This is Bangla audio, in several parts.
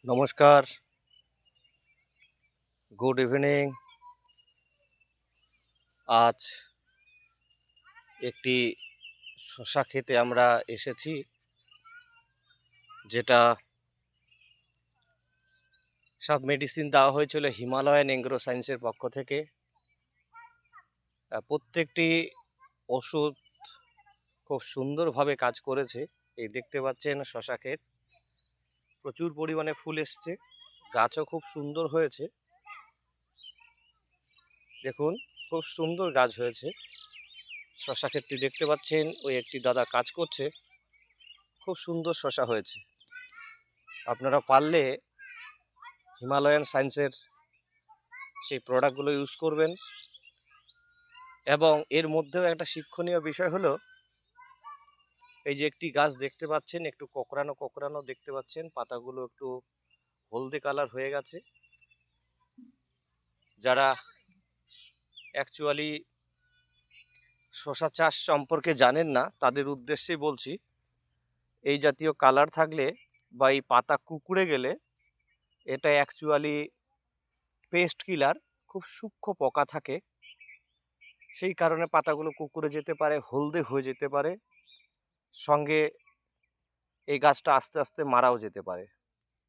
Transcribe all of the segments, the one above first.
নমস্কার, গুড ইভিনিং। আজ একটি শসা খেতে আমরা এসেছি, যেটা সব মেডিসিন দেওয়া হয়েছিল হিমালয়ান এগ্রো সায়েন্সের পক্ষ থেকে। প্রত্যেকটি ওষুধ খুব সুন্দরভাবে কাজ করেছে। এই দেখতে পাচ্ছেন শসা ক্ষেত, প্রচুর পরিমাণে ফুল এসছে, গাছও খুব সুন্দর হয়েছে। দেখুন, খুব সুন্দর গাছ হয়েছে। শসা ক্ষেতটি দেখতে পাচ্ছেন, ওই একটি দাদা কাজ করছে। খুব সুন্দর শসা হয়েছে। আপনারা পারলে হিমালয়ান সায়েন্সের সেই প্রোডাক্টগুলো ইউজ করবেন। এবং এর মধ্যেও একটা শিক্ষণীয় বিষয় হলো, এই যে একটি গাছ দেখতে পাচ্ছেন, একটু কোঁকড়ানো কোঁকড়ানো দেখতে পাচ্ছেন, পাতাগুলো একটু হলদে কালার হয়ে গেছে। যারা অ্যাকচুয়ালি শসা চাষ সম্পর্কে জানেন না, তাদের উদ্দেশ্যেই বলছি, এই জাতীয় কালার থাকলে বা এই পাতা কুঁকড়ে গেলে এটা অ্যাকচুয়ালি পেস্ট কিলার। খুব সূক্ষ্ম পোকা থাকে, সেই কারণে পাতাগুলো কুঁকড়ে যেতে পারে, হলদে হয়ে যেতে পারে, সঙ্গে এই গাছটা আস্তে আস্তে মারাও যেতে পারে।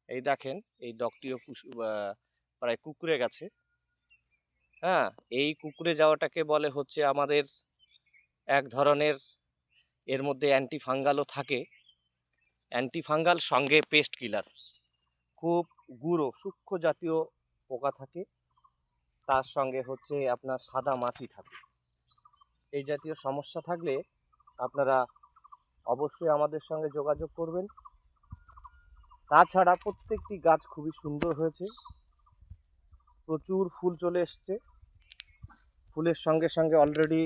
এই দেখেন, এই ডগটিও প্রায় কুঁকড়ে গেছে। হ্যাঁ, এই কুঁকড়ে যাওয়াটাকে বলে হচ্ছে আমাদের এক ধরনের, এর মধ্যে অ্যান্টিফাঙ্গালও থাকে। অ্যান্টিফাঙ্গাল সঙ্গে পেস্ট কিলার, খুব গুঁড়ো সূক্ষ্ম জাতীয় পোকা থাকে, তার সঙ্গে হচ্ছে আপনার সাদা মাছি থাকে। এই জাতীয় সমস্যা থাকলে আপনারা অবশ্যই আমাদের সঙ্গে যোগাযোগ করবেন। তাছাড়া প্রত্যেকটি গাছ খুবই সুন্দর হয়েছে, প্রচুর ফুল চলে এসছে। ফুলের সঙ্গে সঙ্গে অলরেডি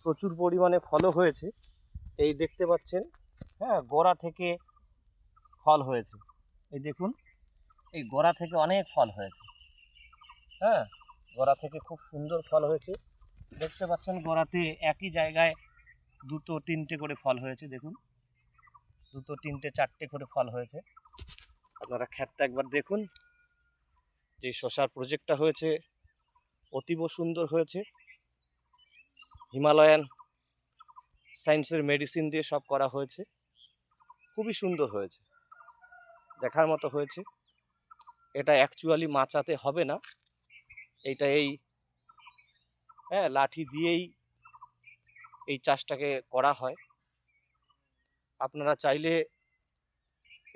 প্রচুর পরিমাণে ফলও হয়েছে। এই দেখতে পাচ্ছেন, হ্যাঁ, গোড়া থেকে ফল হয়েছে। এই দেখুন, এই গোড়া থেকে অনেক ফল হয়েছে। হ্যাঁ, গোড়া থেকে খুব সুন্দর ফল হয়েছে। দেখতে পাচ্ছেন গোড়াতে একই জায়গায় দুটো তিনটে করে ফল হয়েছে। দেখুন, দুটো তিনটে চারটে করে ফল হয়েছে। আপনারা ক্ষেতটা একবার দেখুন। যে শসার প্রজেক্টটা হয়েছে অতীব সুন্দর হয়েছে। হিমালয়ান সায়েন্সের মেডিসিন দিয়ে সব করা হয়েছে, খুবই সুন্দর হয়েছে, দেখার মতো হয়েছে। এটা অ্যাকচুয়ালি মাচাতে হবে না, এইটা লাঠি দিয়েই এই চাষটাকে করা হয়। আপনারা চাইলে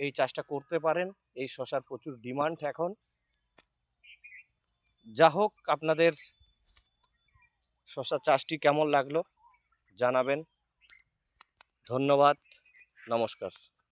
এই চাষটা করতে পারেন। এই শসার প্রচুর ডিমান্ড এখন। যা হোক, আপনাদের শসা চাষটি কেমন লাগলো জানাবেন। ধন্যবাদ, নমস্কার।